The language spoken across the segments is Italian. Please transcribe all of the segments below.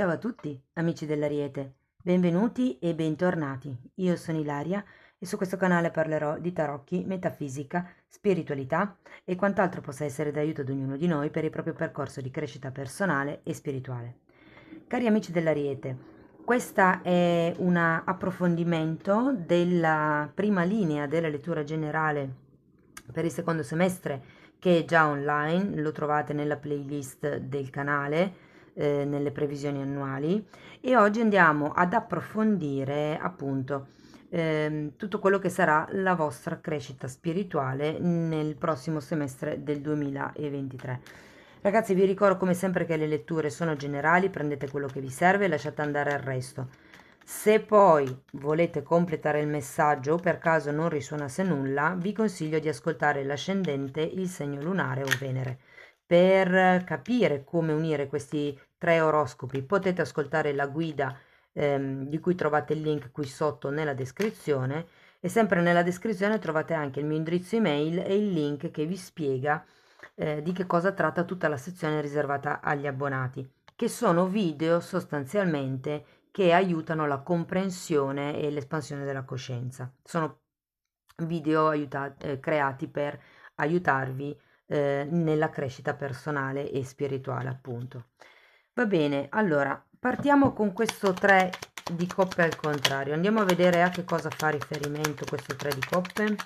Ciao a tutti, amici dell'Ariete, benvenuti e bentornati. Io sono Ilaria e su questo canale parlerò di tarocchi, metafisica, spiritualità e quant'altro possa essere d'aiuto ad ognuno di noi per il proprio percorso di crescita personale e spirituale. Cari amici dell'Ariete, questo è un approfondimento della prima linea della lettura generale per il secondo semestre che è già online, lo trovate nella playlist del canale, nelle previsioni annuali, e oggi andiamo ad approfondire appunto tutto quello che sarà la vostra crescita spirituale nel prossimo semestre del 2023. Ragazzi, vi ricordo come sempre che le letture sono generali, prendete quello che vi serve e lasciate andare il resto. Se poi volete completare il messaggio o per caso non risuonasse nulla, vi consiglio di ascoltare l'ascendente, il segno lunare o Venere. Per capire come unire questi tre oroscopi potete ascoltare la guida di cui trovate il link qui sotto nella descrizione, e sempre nella descrizione trovate anche il mio indirizzo email e il link che vi spiega di che cosa tratta tutta la sezione riservata agli abbonati, che sono video sostanzialmente che aiutano la comprensione e l'espansione della coscienza. Sono video creati per aiutarvi nella crescita personale e spirituale, appunto. Va bene, allora partiamo con questo 3 di coppe al contrario. Andiamo a vedere a che cosa fa riferimento questo 3 di coppe.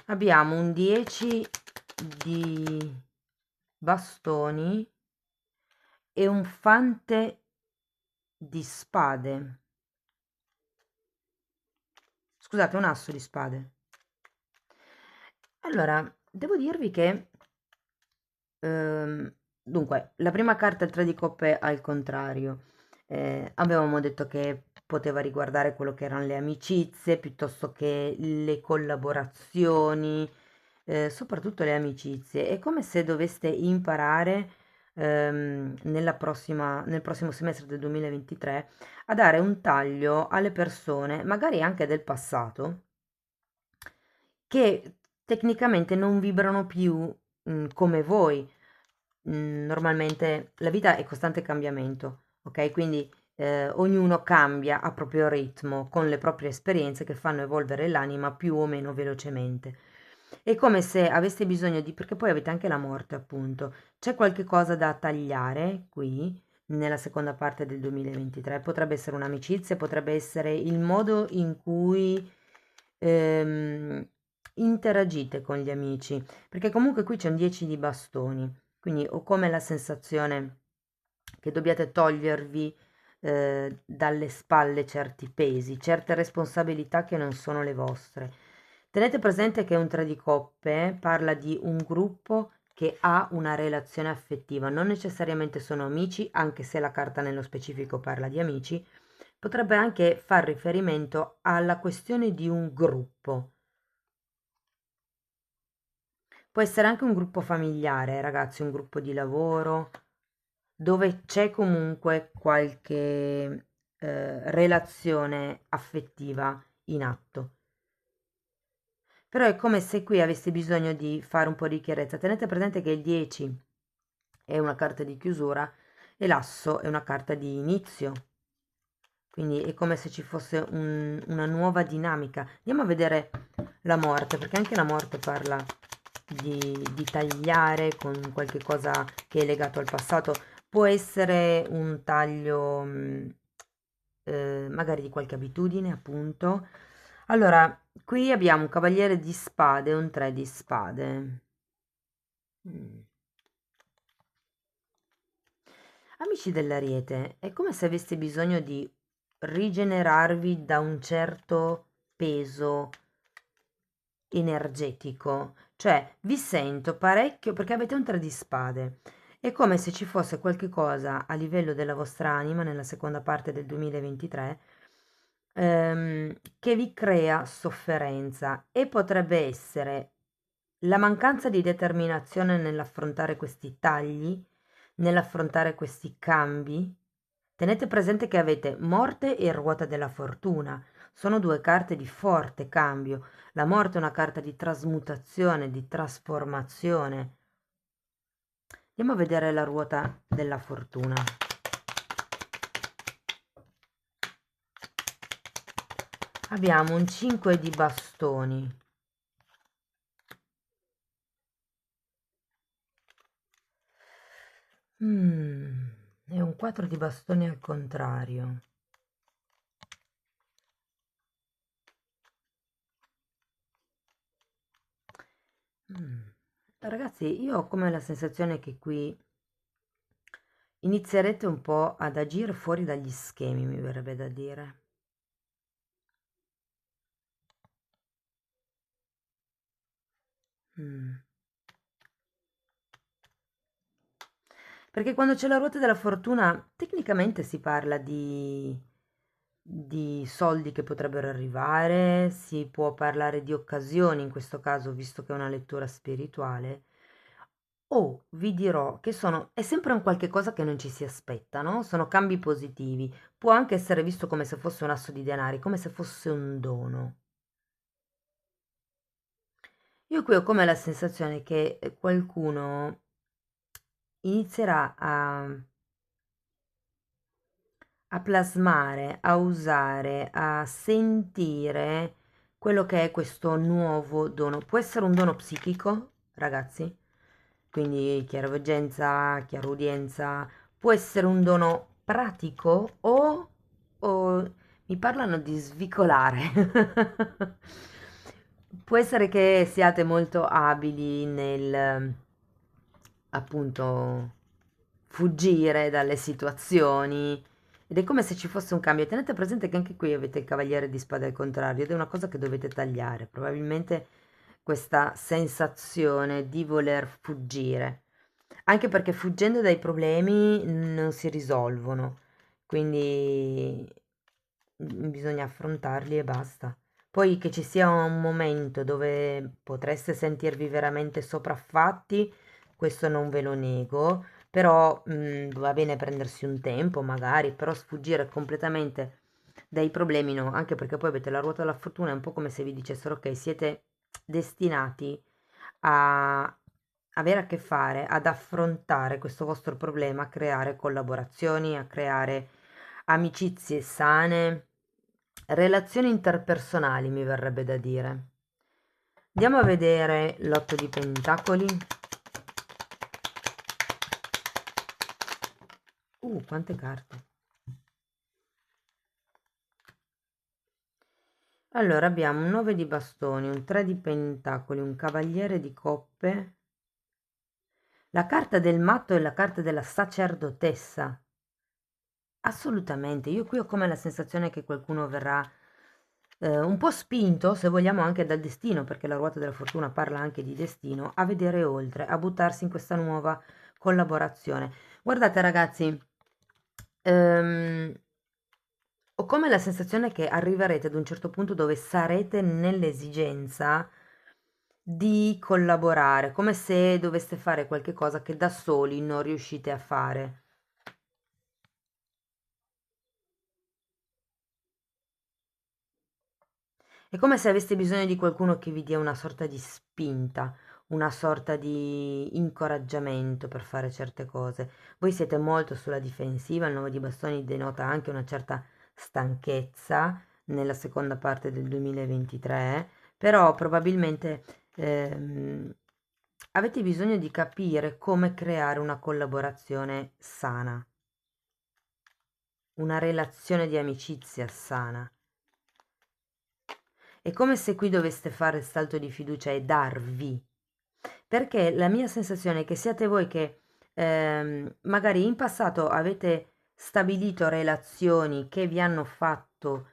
Abbiamo un 10 di bastoni e un fante di spade. Scusate, un asso di spade. Allora, devo dirvi che dunque, la prima carta, il 3 di coppe al contrario, avevamo detto che poteva riguardare quello che erano le amicizie piuttosto che le collaborazioni, soprattutto le amicizie. È come se doveste imparare nel prossimo semestre del 2023 a dare un taglio alle persone, magari anche del passato, che tecnicamente non vibrano più come voi. Normalmente la vita è costante cambiamento, ok? Quindi ognuno cambia a proprio ritmo con le proprie esperienze che fanno evolvere l'anima più o meno velocemente. È come se aveste bisogno di, perché poi avete anche la morte, appunto. C'è qualche cosa da tagliare qui nella seconda parte del 2023. Potrebbe essere un'amicizia, potrebbe essere il modo in cui ehm, interagite con gli amici, perché comunque qui c'è un 10 di bastoni, quindi ho come la sensazione che dobbiate togliervi dalle spalle certi pesi, certe responsabilità che non sono le vostre. Tenete presente che un 3 di coppe parla di un gruppo che ha una relazione affettiva, non necessariamente sono amici, anche se la carta nello specifico parla di amici, potrebbe anche far riferimento alla questione di un gruppo. Può essere anche un gruppo familiare, ragazzi, un gruppo di lavoro, dove c'è comunque qualche relazione affettiva in atto. Però è come se qui avessi bisogno di fare un po' di chiarezza. Tenete presente che il 10 è una carta di chiusura e l'asso è una carta di inizio. Quindi è come se ci fosse una nuova dinamica. Andiamo a vedere la morte, perché anche la morte parla di tagliare con qualche cosa che è legato al passato. Può essere un taglio magari di qualche abitudine, appunto. Allora, qui abbiamo un cavaliere di spade e un 3 di spade. Mm. Amici dell'Ariete, è come se aveste bisogno di rigenerarvi da un certo peso energetico, cioè vi sento parecchio perché avete un 3 di spade. È come se ci fosse qualche cosa a livello della vostra anima nella seconda parte del 2023 che vi crea sofferenza, e potrebbe essere la mancanza di determinazione nell'affrontare questi tagli, nell'affrontare questi cambi. Tenete presente che avete morte e ruota della fortuna. Sono due carte di forte cambio. La morte è una carta di trasmutazione, di trasformazione. Andiamo a vedere la ruota della fortuna. Abbiamo un 5 di bastoni. E un 4 di bastoni al contrario. Ragazzi, io ho come la sensazione che qui inizierete un po' ad agire fuori dagli schemi, mi verrebbe da dire. Mm. Perché quando c'è la ruota della fortuna, tecnicamente si parla di soldi che potrebbero arrivare, si può parlare di occasioni, in questo caso, visto che è una lettura spirituale, o vi dirò che è sempre un qualche cosa che non ci si aspetta, no? Sono cambi positivi. Può anche essere visto come se fosse un asso di denari, come se fosse un dono. Io qui ho come la sensazione che qualcuno inizierà a plasmare, a usare, a sentire quello che è questo nuovo dono. Può essere un dono psichico, ragazzi, quindi chiaroveggenza, chiarudienza, può essere un dono pratico o mi parlano di svicolare. Può essere che siate molto abili nel appunto fuggire dalle situazioni ed è come se ci fosse un cambio. Tenete presente che anche qui avete il cavaliere di spade al contrario ed è una cosa che dovete tagliare, probabilmente questa sensazione di voler fuggire, anche perché fuggendo dai problemi non si risolvono, quindi bisogna affrontarli e basta. Poi che ci sia un momento dove potreste sentirvi veramente sopraffatti, questo non ve lo nego, però va bene prendersi un tempo magari, però sfuggire completamente dai problemi no, anche perché poi avete la ruota della fortuna, è un po' come se vi dicessero ok, siete destinati a avere a che fare, ad affrontare questo vostro problema, a creare collaborazioni, a creare amicizie sane, relazioni interpersonali, mi verrebbe da dire. Andiamo a vedere l'otto di pentacoli. Quante carte. Allora, abbiamo un 9 di bastoni, un 3 di pentacoli, un cavaliere di coppe, la carta del matto e la carta della sacerdotessa. Assolutamente, io qui ho come la sensazione che qualcuno verrà un po' spinto, se vogliamo, anche dal destino, perché la ruota della fortuna parla anche di destino, a vedere oltre, a buttarsi in questa nuova collaborazione. Guardate ragazzi, ehm, ho come la sensazione che arriverete ad un certo punto dove sarete nell'esigenza di collaborare, come se doveste fare qualche cosa che da soli non riuscite a fare. È come se aveste bisogno di qualcuno che vi dia una sorta di spinta, una sorta di incoraggiamento per fare certe cose. Voi siete molto sulla difensiva, il 9 di bastoni denota anche una certa stanchezza nella seconda parte del 2023, però probabilmente avete bisogno di capire come creare una collaborazione sana, una relazione di amicizia sana. È come se qui doveste fare il salto di fiducia e darvi, perché la mia sensazione è che siate voi che magari in passato avete stabilito relazioni che vi hanno fatto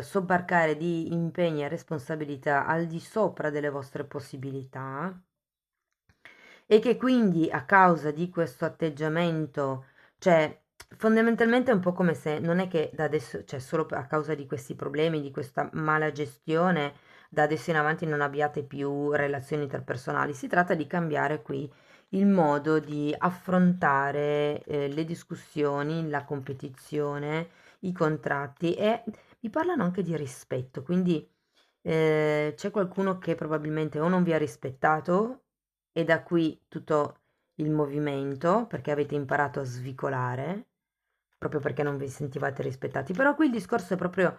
sobbarcare di impegni e responsabilità al di sopra delle vostre possibilità e che quindi a causa di questo atteggiamento, cioè fondamentalmente è un po' come se non è che da adesso, cioè solo a causa di questi problemi, di questa mala gestione, da adesso in avanti non abbiate più relazioni interpersonali, si tratta di cambiare qui il modo di affrontare le discussioni, la competizione, i contratti e vi parlano anche di rispetto, quindi c'è qualcuno che probabilmente o non vi ha rispettato e da qui tutto il movimento, perché avete imparato a svicolare, proprio perché non vi sentivate rispettati. Però qui il discorso è proprio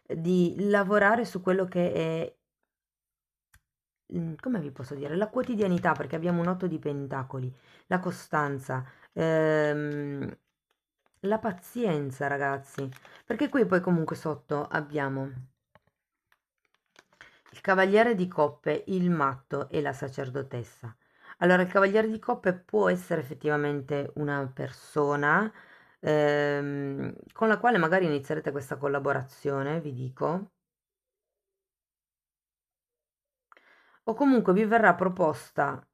di lavorare su quello che è, come vi posso dire, la quotidianità, perché abbiamo un 8 di pentacoli, la costanza, la pazienza, ragazzi, perché qui poi comunque sotto abbiamo il cavaliere di coppe, il matto e la sacerdotessa. Allora, il cavaliere di coppe può essere effettivamente una persona con la quale magari inizierete questa collaborazione, vi dico, o comunque vi verrà proposta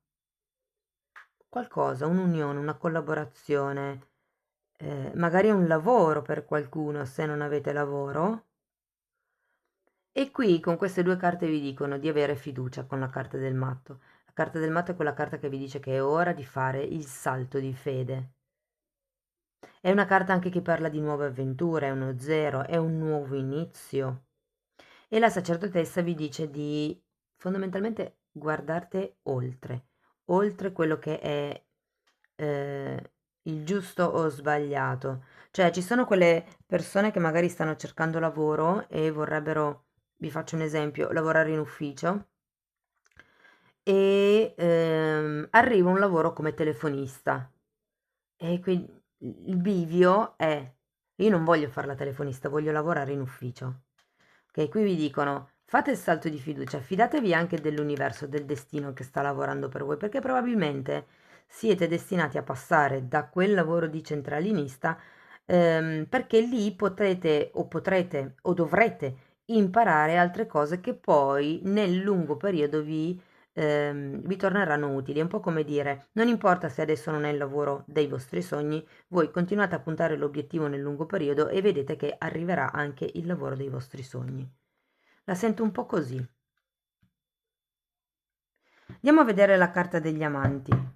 qualcosa, un'unione, una collaborazione, magari un lavoro per qualcuno se non avete lavoro. E qui con queste due carte vi dicono di avere fiducia con la carta del matto. La carta del matto è quella carta che vi dice che è ora di fare il salto di fede. È una carta anche che parla di nuove avventure, è uno zero, è un nuovo inizio. E la sacerdotessa vi dice di fondamentalmente guardate oltre, oltre quello che è il giusto o sbagliato. Cioè, ci sono quelle persone che magari stanno cercando lavoro e vorrebbero, vi faccio un esempio, lavorare in ufficio e arriva un lavoro come telefonista. E quindi il bivio è, io non voglio fare la telefonista, voglio lavorare in ufficio. Ok, qui vi dicono, fate il salto di fiducia, fidatevi anche dell'universo, del destino che sta lavorando per voi, perché probabilmente siete destinati a passare da quel lavoro di centralinista, perché lì potrete o dovrete imparare altre cose che poi nel lungo periodo vi torneranno utili. È un po' come dire, non importa se adesso non è il lavoro dei vostri sogni, voi continuate a puntare l'obiettivo nel lungo periodo e vedete che arriverà anche il lavoro dei vostri sogni. La sento un po' così. Andiamo a vedere la carta degli amanti.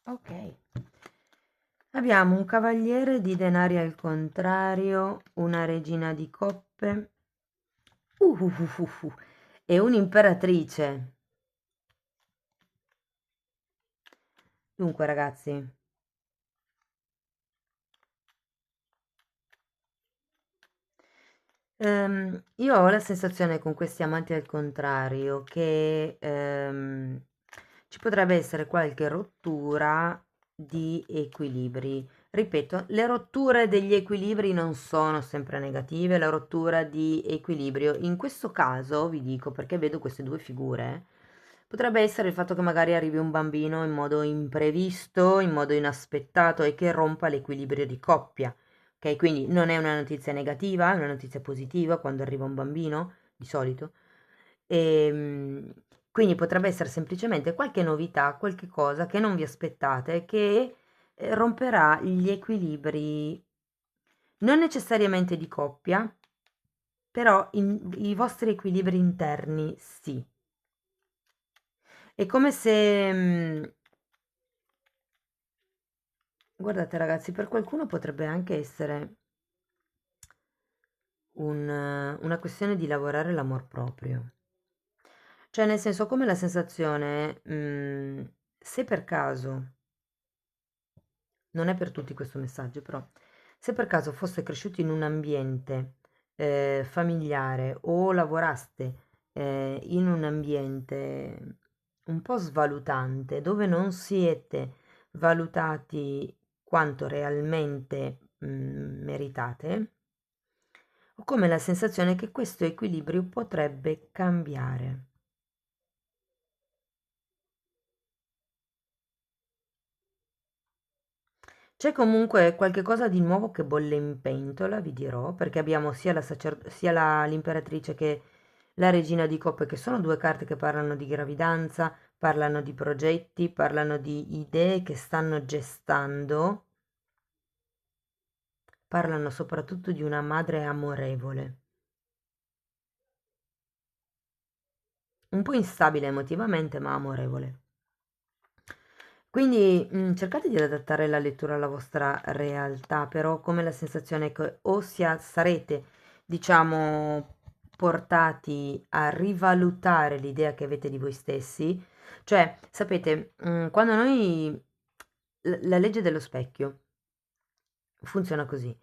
Ok. Abbiamo un cavaliere di denari al contrario, una regina di coppe e un'imperatrice. Dunque, ragazzi, io ho la sensazione con questi amanti al contrario che ci potrebbe essere qualche rottura di equilibri. Ripeto, le rotture degli equilibri non sono sempre negative, la rottura di equilibrio in questo caso, vi dico perché vedo queste due figure, potrebbe essere il fatto che magari arrivi un bambino in modo imprevisto, in modo inaspettato e che rompa l'equilibrio di coppia. Ok, quindi non è una notizia negativa, è una notizia positiva quando arriva un bambino, di solito. Quindi potrebbe essere semplicemente qualche novità, qualche cosa che non vi aspettate, che romperà gli equilibri, non necessariamente di coppia, però i vostri equilibri interni sì. È come se, guardate ragazzi, per qualcuno potrebbe anche essere una questione di lavorare l'amor proprio. Cioè, nel senso, come la sensazione, se per caso, non è per tutti questo messaggio, però, se per caso foste cresciuti in un ambiente familiare o lavoraste in un ambiente un po' svalutante, dove non siete valutati quanto realmente meritate, ho come la sensazione che questo equilibrio potrebbe cambiare. C'è comunque qualche cosa di nuovo che bolle in pentola, vi dirò, perché abbiamo l'imperatrice che la regina di coppe, che sono due carte che parlano di gravidanza, parlano di progetti, parlano di idee che stanno gestando, parlano soprattutto di una madre amorevole, un po' instabile emotivamente, ma amorevole. Quindi cercate di adattare la lettura alla vostra realtà, però come la sensazione che sarete, diciamo, portati a rivalutare l'idea che avete di voi stessi, cioè, sapete, quando la legge dello specchio funziona così.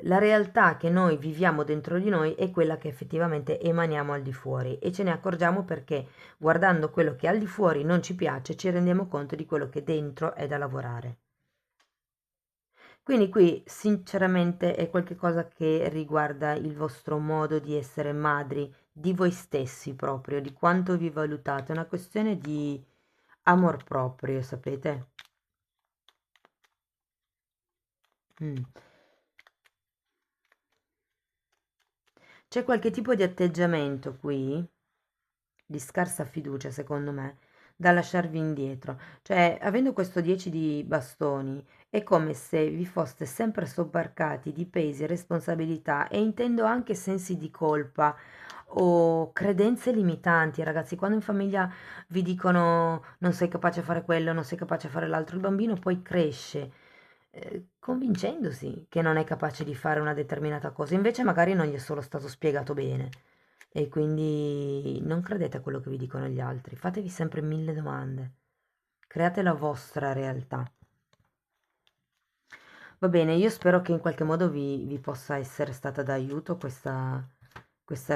La realtà che noi viviamo dentro di noi è quella che effettivamente emaniamo al di fuori e ce ne accorgiamo perché guardando quello che al di fuori non ci piace ci rendiamo conto di quello che dentro è da lavorare. Quindi qui sinceramente è qualcosa che riguarda il vostro modo di essere madri, di voi stessi proprio, di quanto vi valutate, è una questione di amor proprio, sapete? Mm. C'è qualche tipo di atteggiamento qui, di scarsa fiducia secondo me, da lasciarvi indietro. Cioè, avendo questo 10 di bastoni, è come se vi foste sempre sobbarcati di pesi e responsabilità e intendo anche sensi di colpa o credenze limitanti, ragazzi. Quando in famiglia vi dicono non sei capace a fare quello, non sei capace a fare l'altro, il bambino poi cresce convincendosi che non è capace di fare una determinata cosa, invece magari non gli è solo stato spiegato bene. E quindi non credete a quello che vi dicono gli altri, fatevi sempre mille domande, create la vostra realtà. Va bene, io spero che in qualche modo vi possa essere stata d'aiuto questa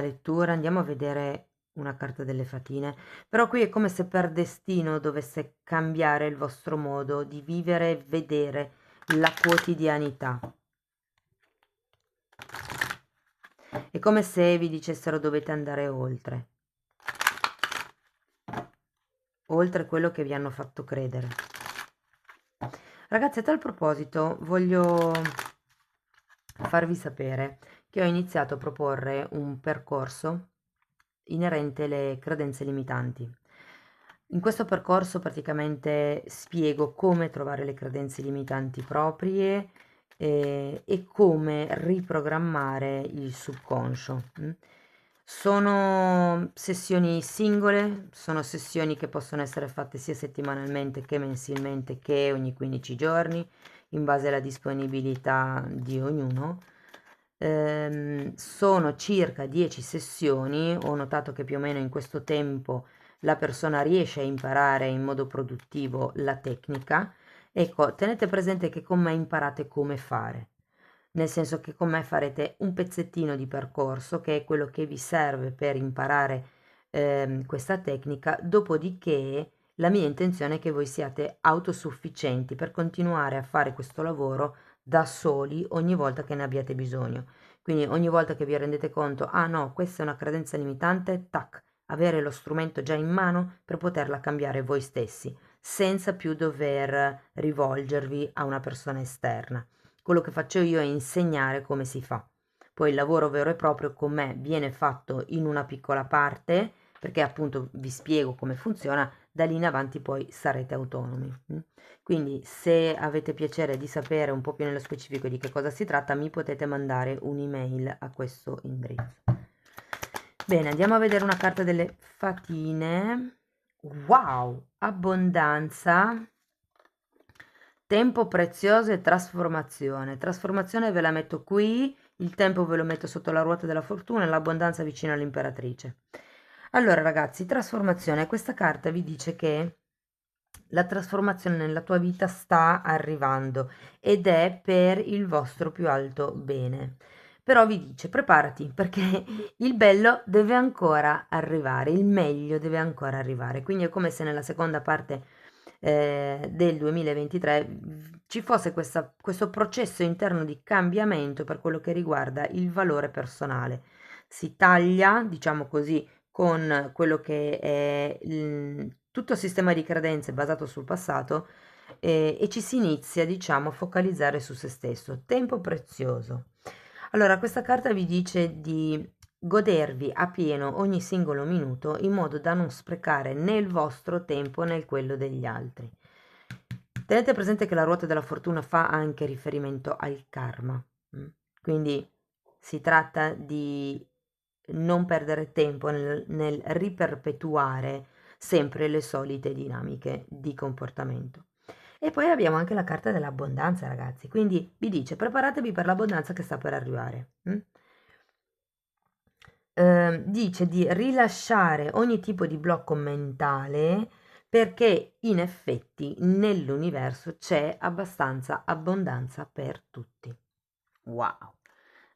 lettura. Andiamo a vedere una carta delle fatine. Però qui è come se per destino dovesse cambiare il vostro modo di vivere e vedere la quotidianità. È come se vi dicessero dovete andare oltre quello che vi hanno fatto credere. Ragazzi, a tal proposito voglio farvi sapere che ho iniziato a proporre un percorso inerente alle credenze limitanti. In questo percorso praticamente spiego come trovare le credenze limitanti proprie e come riprogrammare il subconscio. Sono sessioni singole, sono sessioni che possono essere fatte sia settimanalmente che mensilmente che ogni 15 giorni, in base alla disponibilità di ognuno. Sono circa 10 sessioni, ho notato che più o meno in questo tempo la persona riesce a imparare in modo produttivo la tecnica. Ecco, tenete presente che con me imparate come fare, nel senso che con me farete un pezzettino di percorso che è quello che vi serve per imparare questa tecnica, dopodiché la mia intenzione è che voi siate autosufficienti per continuare a fare questo lavoro da soli ogni volta che ne abbiate bisogno. Quindi ogni volta che vi rendete conto, ah no, questa è una credenza limitante, tac, avere lo strumento già in mano per poterla cambiare voi stessi, senza più dover rivolgervi a una persona esterna. Quello che faccio io è insegnare come si fa. Poi il lavoro vero e proprio con me viene fatto in una piccola parte, perché appunto vi spiego come funziona, da lì in avanti poi sarete autonomi. Quindi se avete piacere di sapere un po' più nello specifico di che cosa si tratta, mi potete mandare un'email a questo indirizzo. Bene, andiamo a vedere una carta delle fatine. Wow, abbondanza, tempo prezioso e trasformazione. Trasformazione ve la metto qui, il tempo ve lo metto sotto la ruota della fortuna e l'abbondanza vicino all'imperatrice. Allora ragazzi, trasformazione, questa carta vi dice che la trasformazione nella tua vita sta arrivando ed è per il vostro più alto bene. Però vi dice preparati perché il bello deve ancora arrivare, il meglio deve ancora arrivare. Quindi è come se nella seconda parte del 2023 ci fosse questo processo interno di cambiamento per quello che riguarda il valore personale. Si taglia, diciamo così, con quello che è tutto il sistema di credenze basato sul passato e ci si inizia, diciamo, a focalizzare su se stesso. Tempo prezioso. Allora, questa carta vi dice di godervi a pieno ogni singolo minuto in modo da non sprecare né il vostro tempo né quello degli altri. Tenete presente che la ruota della fortuna fa anche riferimento al karma, quindi si tratta di non perdere tempo nel riperpetuare sempre le solite dinamiche di comportamento. E poi abbiamo anche la carta dell'abbondanza, ragazzi, quindi vi dice preparatevi per l'abbondanza che sta per arrivare. Dice di rilasciare ogni tipo di blocco mentale perché in effetti nell'universo c'è abbastanza abbondanza per tutti. Wow!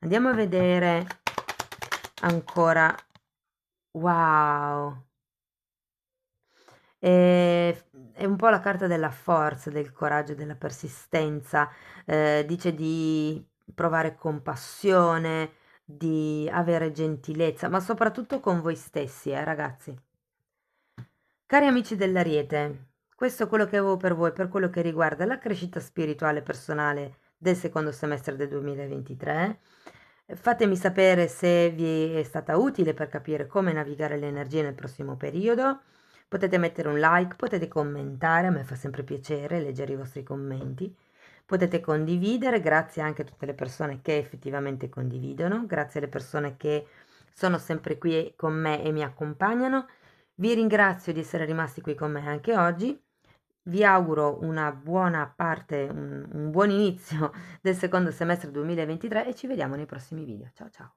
Andiamo a vedere ancora. Wow! È un po' la carta della forza, del coraggio, della persistenza, dice di provare compassione, di avere gentilezza, ma soprattutto con voi stessi, ragazzi. Cari amici dell'Ariete, questo è quello che avevo per voi per quello che riguarda la crescita spirituale personale del secondo semestre del 2023. Fatemi sapere se vi è stata utile per capire come navigare le energie nel prossimo periodo. Potete mettere un like, potete commentare, a me fa sempre piacere leggere i vostri commenti. Potete condividere, grazie anche a tutte le persone che effettivamente condividono, grazie alle persone che sono sempre qui con me e mi accompagnano. Vi ringrazio di essere rimasti qui con me anche oggi. Vi auguro una buona parte, un buon inizio del secondo semestre 2023 e ci vediamo nei prossimi video. Ciao ciao!